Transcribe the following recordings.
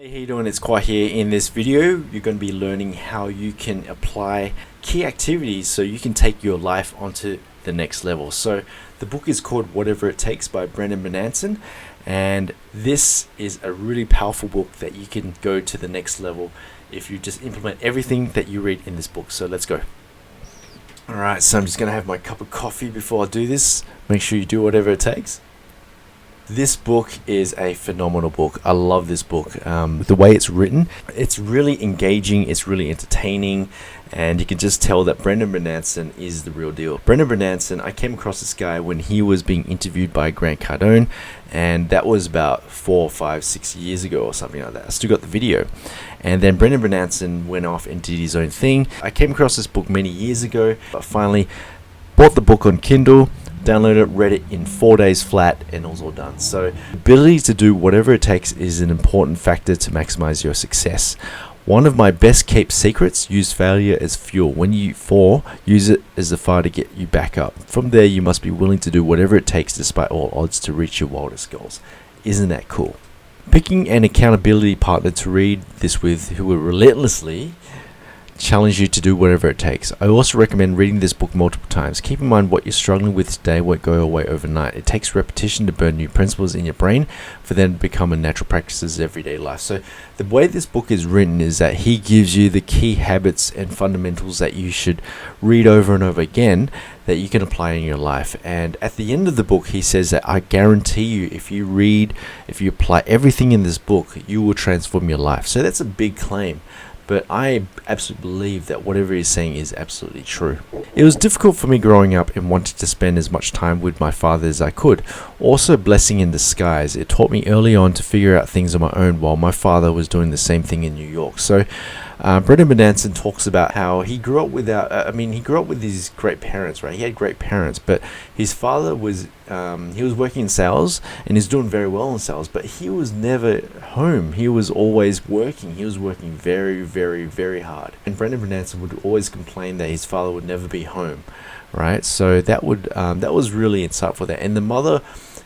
Hey, how you doing? It's Khoa here. In this video, you're going to be learning how you can apply key activities so you can take your life onto the next level. So the book is called Whatever It Takes by Bornancin, and this is a really powerful book that you can go to the next level if you just implement everything that you read in this book. So let's go. Alright, so I'm just going to have my cup of coffee before I do this. Make sure you do whatever it takes. This book is a phenomenal book. I love this book. The way it's written, it's really engaging, it's really entertaining, and you can just tell that Bornancin is the real deal. Bornancin, I came across this guy when he was being interviewed by Grant Cardone, and that was about 4, 5, 6 years ago or something like that. I still got the video. And then Bornancin went off and did his own thing. I came across this book many years ago, but finally bought the book on Kindle, downloaded it, read it in 4 days flat, and it was all done. So the ability to do whatever it takes is an important factor to maximize your success. One of my best kept secrets: use failure as fuel. When you fall, use it as the fire to get you back up. From there, you must be willing to do whatever it takes despite all odds to reach your wildest goals. Isn't that cool? Picking an accountability partner to read this with who will relentlessly challenge you to do whatever it takes. I also recommend reading this book multiple times. Keep in mind what you're struggling with today won't go away overnight. It takes repetition to burn new principles in your brain for them to become a natural practices in everyday life. So the way this book is written is that he gives you the key habits and fundamentals that you should read over and over again that you can apply in your life. And at the end of the book, he says that I guarantee you, if you apply everything in this book, you will transform your life. So that's a big claim, but I absolutely believe that whatever he's saying is absolutely true. It was difficult for me growing up and wanted to spend as much time with my father as I could. Also a blessing in disguise. It taught me early on to figure out things on my own while my father was doing the same thing in New York. So Bornancin talks about how he grew up he grew up with his great parents, right? He had great parents, but his father was he was working in sales and he's doing very well in sales, but he was never home. He was always working. He was working very, very, very hard. And Bornancin would always complain that his father would never be home, right? So that was really insightful there. And the mother,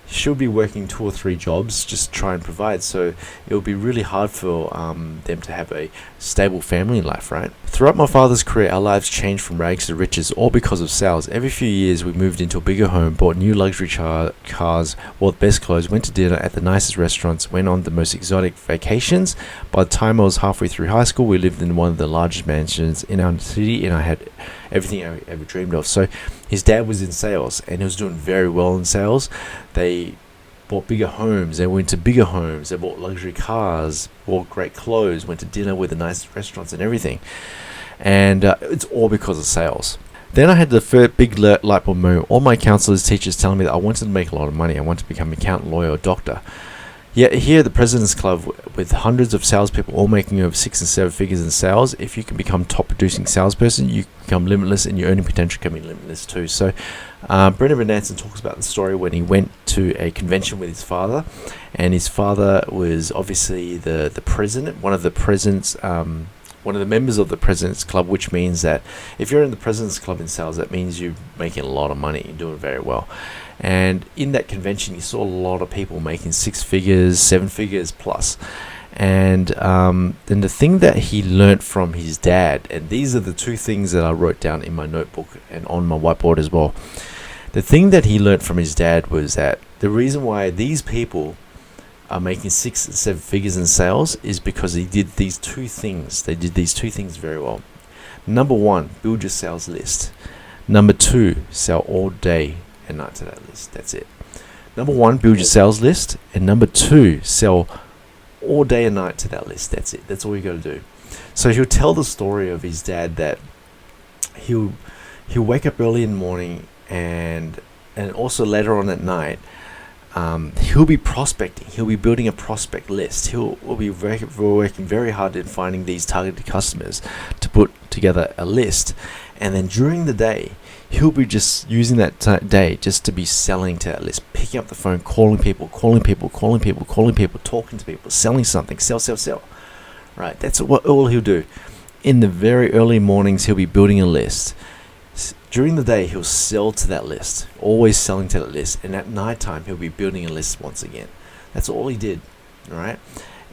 she'll be working 2 or 3 jobs just to try and provide, so it would be really hard for them to have a stable family life, right? Throughout my father's career, our lives changed from rags to riches, all because of sales. Every few years we moved into a bigger home, bought new luxury cars, wore the best clothes, went to dinner at the nicest restaurants, went on the most exotic vacations. By the time I was halfway through high school, we lived in one of the largest mansions in our city, and I had everything I ever dreamed of. So his dad was in sales and he was doing very well in sales. They bought bigger homes, they went to bigger homes, they bought luxury cars, bought great clothes, went to dinner with the nicest restaurants and everything. And it's all because of sales. Then I had the first big light bulb moment. All my counselors, teachers telling me that I wanted to make a lot of money. I wanted to become an accountant, lawyer, or doctor. Yet here at the President's Club, with hundreds of salespeople all making over 6 and 7 figures in sales, if you can become top producing salesperson, you become limitless, and your earning potential can be limitless too. So Bornancin talks about the story when he went to a convention with his father, and his father was obviously the president, one of the members of the President's Club, which means that if you're in the President's Club in sales, that means you're making a lot of money, you're doing very well. And in that convention, you saw a lot of people making 6 figures, 7 figures plus. And then the thing that he learnt from his dad, and these are the 2 things that I wrote down in my notebook and on my whiteboard as well. The thing that he learnt from his dad was that the reason why these people are making 6 and 7 figures in sales is because he did these 2 things. They did these 2 things very well. Number 1, build your sales list. Number 2, sell all day and night to that list. That's it. Number 1, build your sales list, and number 2, sell all day and night to that list. That's it. That's all you got to do. So he'll tell the story of his dad that he'll wake up early in the morning and also later on at night. He'll be prospecting. He'll be building a prospect list. He'll be working very hard in finding these targeted customers to put together a list. And then during the day, he'll be just using that day just to be selling to that list, picking up the phone, calling people, talking to people, selling something, sell. Right, that's what all he'll do. In the very early mornings, he'll be building a list. During the day, he'll sell to that list, always selling to that list. And at nighttime, he'll be building a list once again. That's all he did, all right?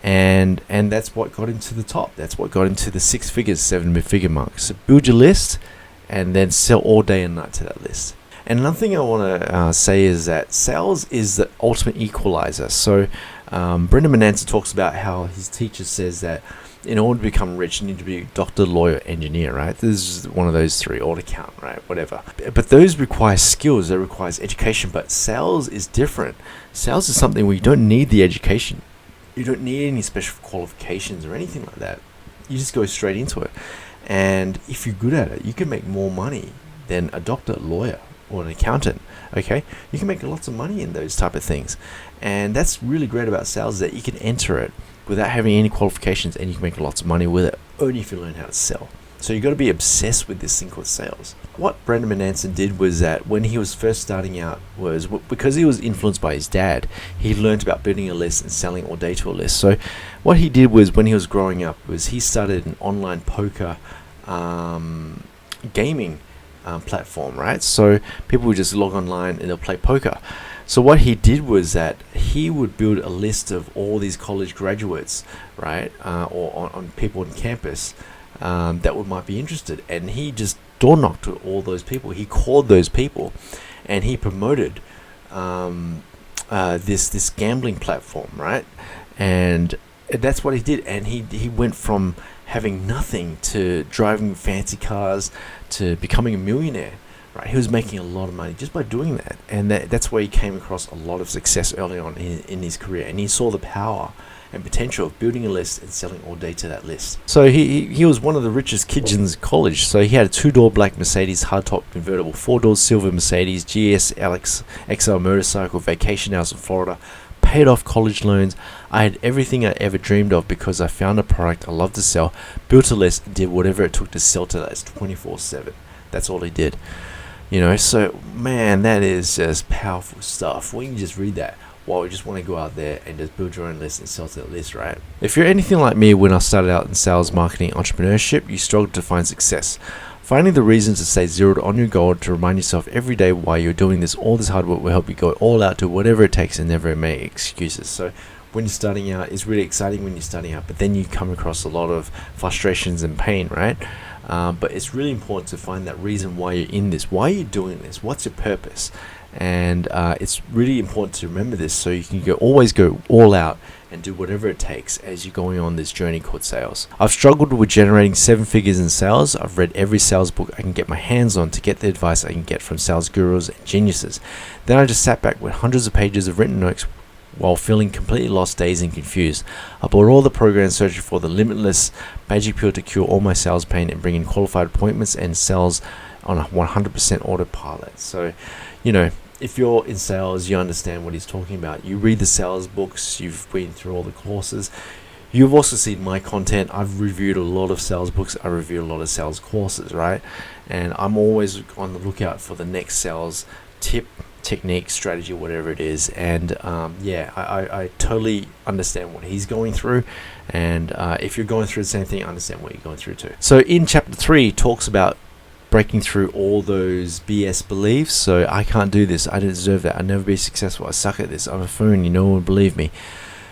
and that's what got him to the top. That's what got him to the 6 figures, 7-figure mark. So build your list and then sell all day and night to that list. And another thing I want to say is that sales is the ultimate equalizer. So Brendan Bornancin talks about how his teacher says that in order to become rich, you need to be doctor, lawyer, engineer, right? This is one of those three, or accountant, right? Whatever. But those require skills, that requires education. But sales is different. Sales is something where you don't need the education. You don't need any special qualifications or anything like that. You just go straight into it. And if you're good at it, you can make more money than a doctor, lawyer, or an accountant. Okay, you can make lots of money in those type of things, and that's really great about sales, is that you can enter it without having any qualifications, and you can make lots of money with it only if you learn how to sell. So you got to be obsessed with this thing called sales. What Brendan Bornancin did was that when he was first starting out, was because he was influenced by his dad, he learned about building a list and selling all day to a list. So what he did was, when he was growing up, was he started an online poker gaming platform, right? So people would just log online and they'll play poker. So what he did was that he would build a list of all these college graduates, right, or on people on campus that might be interested, and he just door knocked to all those people. He called those people, and he promoted this gambling platform, right? And that's what he did, and he went from having nothing to driving fancy cars to becoming a millionaire, right? He was making a lot of money just by doing that, and that's where he came across a lot of success early on in his career, and he saw the power and potential of building a list and selling all day to that list. So he was one of the richest kids in college. So he had a 2-door black Mercedes hardtop convertible, 4-door silver Mercedes, GS Alex XL motorcycle, vacation house in Florida, paid off college loans. I had everything I ever dreamed of because I found a product I loved to sell, built a list, and did whatever it took to sell to that 24/7. That's all he did. You know, so man, that is just powerful stuff. We can just read that. Well, we just want to go out there and just build your own list and sell to the list, right? If you're anything like me when I started out in sales, marketing, entrepreneurship, you struggled to find success. Finding the reasons to stay zeroed on your goal, to remind yourself every day why you're doing this, all this hard work will help you go all out, to whatever it takes, and never make excuses. So when you're starting out, it's really exciting when you're starting out, but then you come across a lot of frustrations and pain, right? But it's really important to find that reason why you're in this. Why are you doing this? What's your purpose? And it's really important to remember this, so you can always go all out and do whatever it takes as you're going on this journey called sales. I've struggled with generating 7 figures in sales. I've read every sales book I can get my hands on to get the advice I can get from sales gurus and geniuses. Then I just sat back with hundreds of pages of written notes while feeling completely lost, dazed, and confused. I bought all the programs searching for the limitless magic pill to cure all my sales pain and bring in qualified appointments and sales on a 100% autopilot. So, you know, if you're in sales, you understand what he's talking about. You read the sales books, you've been through all the courses. You've also seen my content. I've reviewed a lot of sales books. I reviewed a lot of sales courses, right? And I'm always on the lookout for the next sales tip, technique, strategy, whatever it is. And I totally understand what he's going through. And if you're going through the same thing, I understand what you're going through too. So in chapter 3, he talks about breaking through all those BS beliefs. So I can't do this, I don't deserve that, I'll never be successful, I suck at this, I'm a phony, no one will believe me.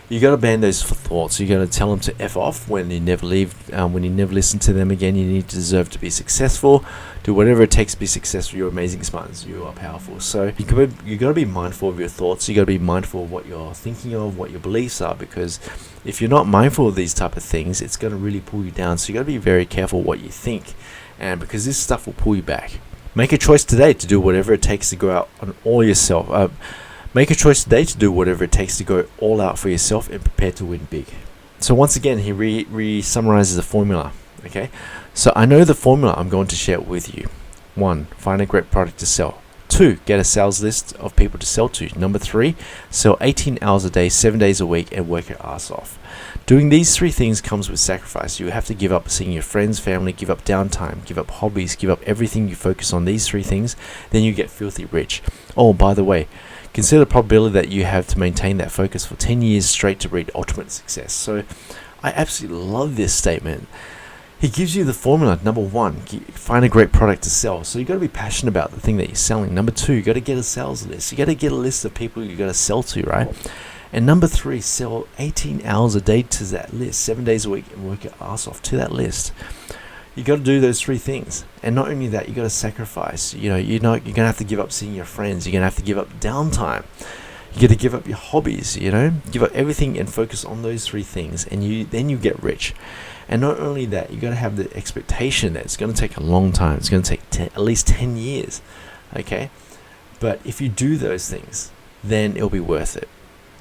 You got to ban those thoughts. You got to tell them to F off when you never when you never listen to them again. You need to deserve to be successful. Do whatever it takes to be successful. You're amazing, smart, you are powerful. So you got to be mindful of your thoughts. You got to be mindful of what you're thinking of, what your beliefs are, because if you're not mindful of these type of things, it's going to really pull you down. So you got to be very careful what you think, and because this stuff will pull you back. Make a choice today to do whatever it takes to go out on all yourself. Make a choice today to do whatever it takes to go all out for yourself and prepare to win big. So once again, he re-summarizes the formula. Okay, so I know the formula. I'm going to share it with you. 1, find a great product to sell. 2, get a sales list of people to sell to. Number 3, sell 18 hours a day, 7 days a week, and work your ass off. Doing these 3 things comes with sacrifice. You have to give up seeing your friends, family, give up downtime, give up hobbies, give up everything. You focus on these 3 things, then you get filthy rich. Oh, by the way, consider the probability that you have to maintain that focus for 10 years straight to reach ultimate success. So I absolutely love this statement. He gives you the formula. Number 1, find a great product to sell. So you got to be passionate about the thing that you're selling. Number 2, you got to get a sales list. You got to get a list of people you got to sell to, right? And number 3, sell 18 hours a day to that list, 7 days a week, and work your ass off to that list. You got to do those 3 things. And not only that, you got to sacrifice. You're going to have to give up seeing your friends. You're going to have to give up downtime. You got to give up your hobbies, give up everything and focus on those 3 things, and then you get rich. And not only that, you got to have the expectation that it's going to take a long time. It's going to take at least 10 years, okay? But if you do those things, then it'll be worth it.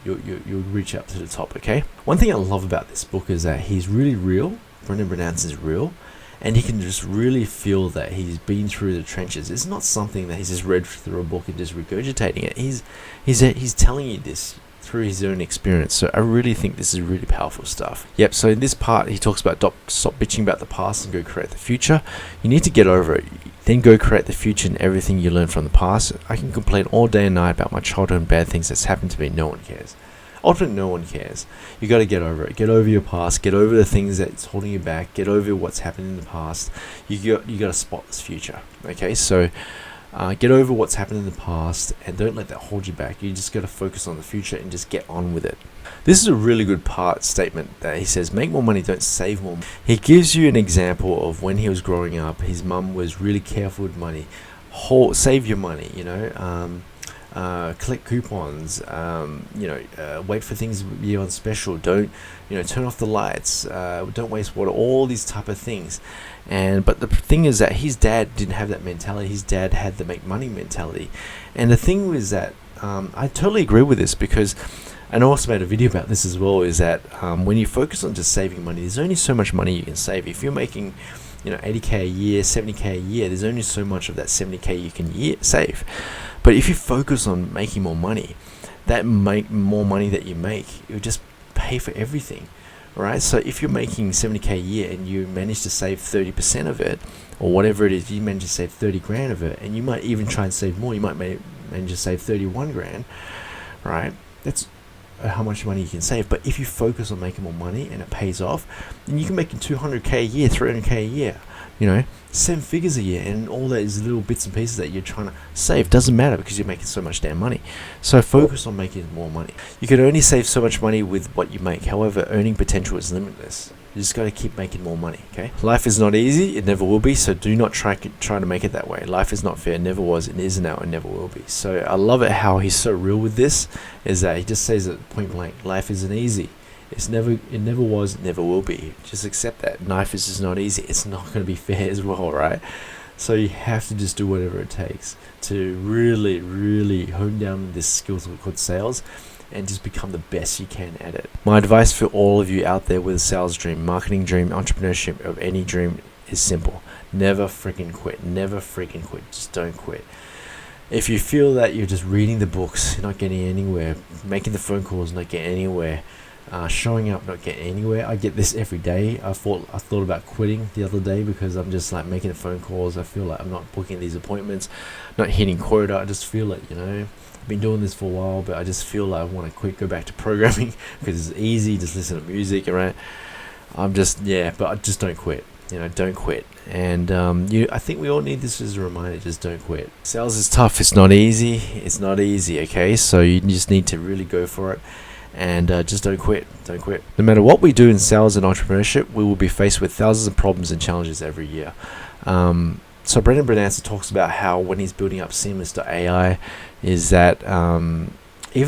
You'll reach up to the top, okay? One thing I love about this book is that he's really real. Brendan Bornancin's real. And he can just really feel that he's been through the trenches. It's not something that he's just read through a book and just regurgitating it. He's telling you this through his own experience. So I really think this is really powerful stuff. Yep, so in this part, he talks about stop bitching about the past and go create the future. You need to get over it. Then go create the future and everything you learned from the past. I can complain all day and night about my childhood and bad things that's happened to me. No one cares. Ultimately, no one cares. You got to get over it. Get over your past. Get over the things that's holding you back. Get over what's happened in the past. You got to spot this future. Okay, so get over what's happened in the past and don't let that hold you back. You just got to focus on the future and just get on with it. This is a really good statement that he says, make more money, don't save more. He gives you an example of when he was growing up. His mum was really careful with money. Save your money, collect coupons, wait for things to be on special. Don't, turn off the lights. Don't waste water. All these type of things. But the thing is that his dad didn't have that mentality. His dad had the make money mentality. And the thing was that I totally agree with this because, and I also made a video about this as well, is that when you focus on just saving money, there's only so much money you can save. If you're making 80k a year, 70k a year, there's only so much of that 70k you can save. But if you focus on making more money, more money that you make, it will just pay for everything, right? So if you're making 70k a year and you manage to save 30% of it, or whatever it is, you manage to save 30 grand of it, and you might even try and save more, you might manage to save 31 grand, right? That's how much money you can save. But if you focus on making more money and it pays off, then you can make 200k a year, 300k a year, 7 figures a year, and all those little bits and pieces that you're trying to save doesn't matter because you're making so much damn money. So focus on making more money. You can only save so much money with what you make. However, earning potential is limitless. You just got to keep making more money, okay? Life is not easy. It never will be. So do not try to make it that way. Life is not fair. It never was. It isn't now. It never will be. So I love it how he's so real with this, is that he just says it point blank. Life isn't easy. It never was, it never will be. Just accept that. Life is just not easy. It's not going to be fair as well, right? So you have to just do whatever it takes to really, really hone down this skill called sales and just become the best you can at it. My advice for all of you out there with a sales dream, marketing dream, entrepreneurship of any dream is simple. Never freaking quit. Never freaking quit. Just don't quit. If you feel that you're just reading the books, you're not getting anywhere, making the phone calls, not getting anywhere, showing up, not getting anywhere. I get this every day. I thought about quitting the other day because I'm just like making the phone calls. I feel like I'm not booking these appointments, not hitting quota. I just feel it, I've been doing this for a while, but I just feel like I want to quit, go back to programming because it's easy. Just listen to music, right? But I just don't quit. Don't quit. And I think we all need this as a reminder. Just don't quit. Sales is tough. It's not easy. Okay, so you just need to really go for it. And just don't quit. No matter what we do in sales and entrepreneurship, we will be faced with thousands of problems and challenges every year. So Brendan Bornanci talks about how when he's building up Seamless.ai is that even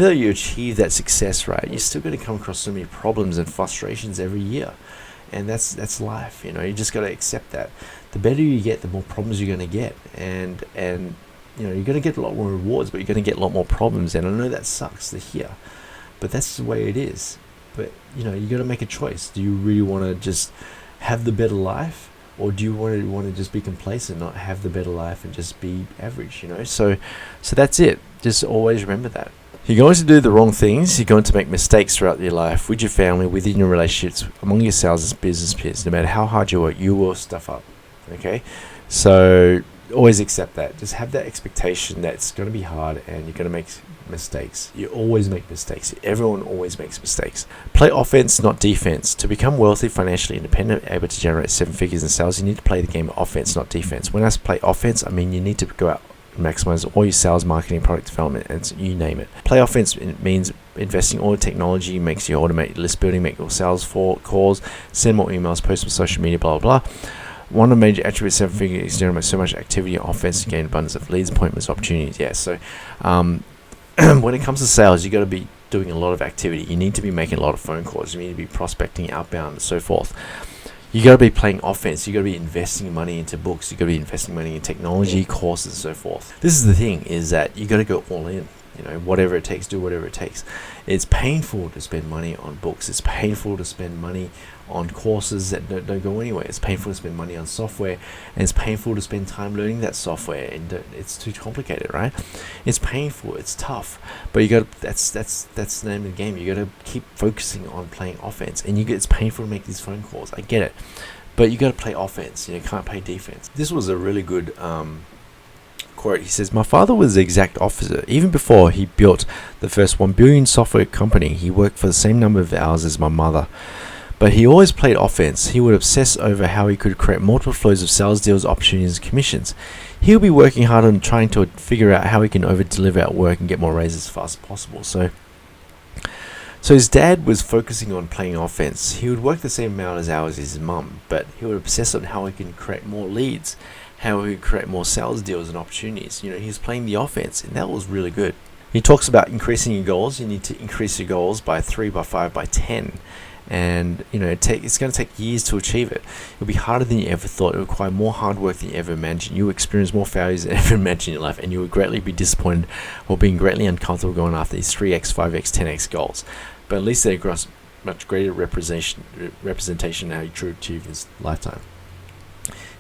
though you achieve that success, right, you're still going to come across so many problems and frustrations every year. And that's life, you just got to accept that. The better you get, the more problems you're going to get. And you're going to get a lot more rewards, but you're going to get a lot more problems. And I know that sucks to hear. But that's the way it is. But you got to make a choice. Do you really want to just have the better life, or do you want to just be complacent, not have the better life, and just be average? So that's it. Just always remember that. You're going to do the wrong things. You're going to make mistakes throughout your life, with your family, within your relationships, among your sales and business peers. No matter how hard you work, you will stuff up. Okay, so always accept that. Just have that expectation that it's going to be hard and you're going to make mistakes. You always make mistakes. Everyone always makes mistakes. Play offense, not defense. To become wealthy, financially independent, able to generate 7 figures in sales, you need to play the game of offense, not defense. When I play offense, I mean you need to go out maximize all your sales, marketing, product development, and you name it. Play offense means investing all the technology, makes you automate list building, make your sales calls, send more emails, post on social media, blah, blah, blah. One of the major attributes of 7-figure is generate so much activity and offense to gain abundance of leads, appointments, opportunities. Yeah, so when it comes to sales, you got to be doing a lot of activity. You need to be making a lot of phone calls. You need to be prospecting, outbound, and so forth. You got to be playing offense. You got to be investing money into books. You got to be investing money in technology, courses, and so forth. This is the thing: is that you got to go all in. You know, whatever it takes, do whatever it takes. It's painful to spend money on books. It's painful to spend money on courses that don't go anywhere. It's painful to spend money on software, and it's painful to spend time learning that software, and it's too complicated, right? It's painful, it's tough, but you got to, that's the name of the game. You got to keep focusing on playing offense, and it's painful to make these phone calls. I get it, but you got to play offense. You can't play defense. This was a really good quote. He says, "My father was the exact opposite. Even before he built the first 1 billion software company, he worked for the same number of hours as my mother. But he always played offense. He would obsess over how he could create multiple flows of sales deals, opportunities, and commissions. He would be working hard on trying to figure out how he can over-deliver at work and get more raises as fast as possible." So his dad was focusing on playing offense. He would work the same amount as hours as his mum, but he would obsess on how he can create more leads, how he could create more sales deals and opportunities. He was playing the offense, and that was really good. He talks about increasing your goals. You need to increase your goals by 3, by 5, by 10. And it's going to take years to achieve it. It'll be harder than you ever thought. It'll require more hard work than you ever imagined. You'll experience more failures than you ever imagined in your life, and you will greatly be disappointed or being greatly uncomfortable going after these 3x, 5x, 10x goals. But at least they gross much greater representation of how you truly achieve in this lifetime.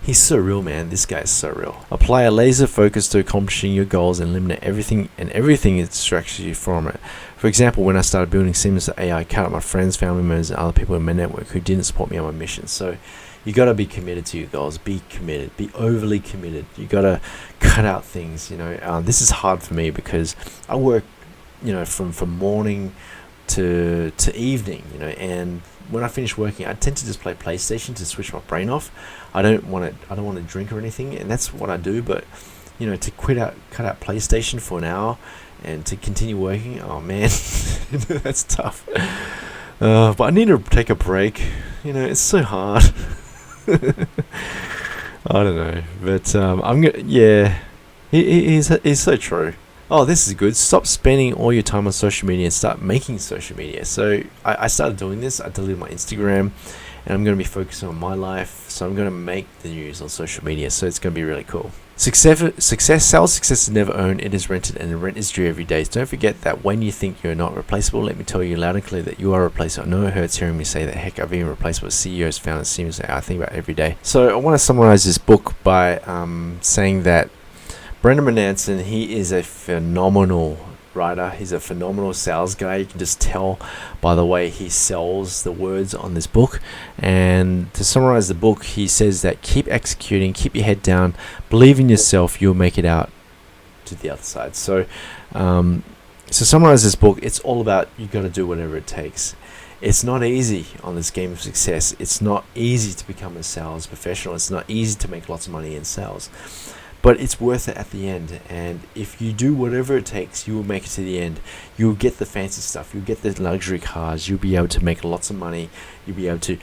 He's so real, man. This guy is so real. Apply a laser focus to accomplishing your goals and eliminate everything that distracts you from it. For example, when I started building Seamless AI, I cut out my friends, family members, and other people in my network who didn't support me on my mission. So you got to be committed to your goals. Be committed. Be overly committed. You got to cut out things. This is hard for me because I work, from morning to evening. And when I finish working, I tend to just play PlayStation to switch my brain off. I don't want to drink or anything, and that's what I do. But to cut out PlayStation for an hour and to continue working, oh man, that's tough. But I need to take a break. It's so hard. I don't know, but I'm gonna. Yeah, he's so true. Oh, this is good. Stop spending all your time on social media and start making social media. So I started doing this. I deleted my Instagram, and I'm going to be focusing on my life. So I'm going to make the news on social media. So it's going to be really cool. Sales success is never owned. It is rented, and the rent is due every day. So don't forget that when you think you're not replaceable, let me tell you loud and clear that you are replaceable. I know it hurts hearing me say that. Heck, I've been replaced with CEOs, founders, Seamless AI. I think about it every day. So I want to summarize this book by saying that Bornancin, he is a phenomenal writer. He's a phenomenal sales guy. You can just tell by the way he sells the words on this book. And to summarize the book, he says that keep executing, keep your head down, believe in yourself, you'll make it out to the other side. So to summarize this book, it's all about you got to do whatever it takes. It's not easy on this game of success. It's not easy to become a sales professional. It's not easy to make lots of money in sales. But it's worth it at the end, and if you do whatever it takes, you will make it to the end. You'll get the fancy stuff, you'll get the luxury cars, you'll be able to make lots of money, you'll be able to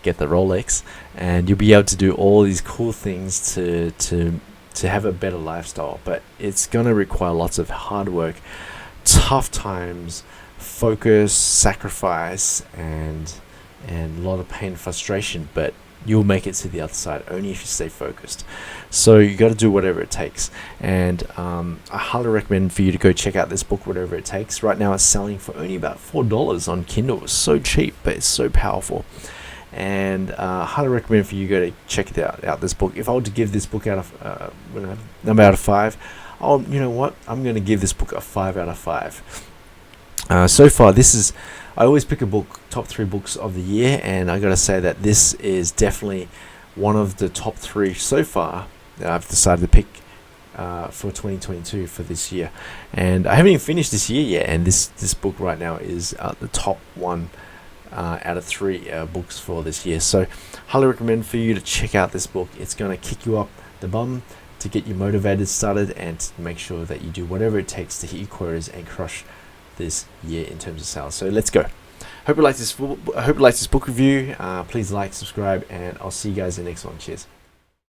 get the Rolex, and you'll be able to do all these cool things to have a better lifestyle. But it's going to require lots of hard work, tough times, focus, sacrifice, and a lot of pain and frustration, but you'll make it to the other side only if you stay focused. So you got to do whatever it takes, and I highly recommend for you to go check out this book, Whatever It Takes. Right now it's selling for only about $4 on Kindle. It's so cheap, but it's so powerful, and I highly recommend for you to go to check it out this book. If I were to give this book out of number out of 5, you know what, I'm going to give this book a 5 out of 5. So far, I always pick a book, top 3 books of the year, and I got to say that this is definitely one of the top 3 so far that I've decided to pick for 2022 for this year. And I haven't even finished this year yet, and this book right now is the top 1 out of 3 books for this year. So highly recommend for you to check out this book. It's going to kick you up the bum, to get you motivated, started, and to make sure that you do whatever it takes to hit your quotas and crush this year in terms of sales. So let's go. Hope you like this book review. Please like, subscribe, and I'll see you guys in the next one. Cheers.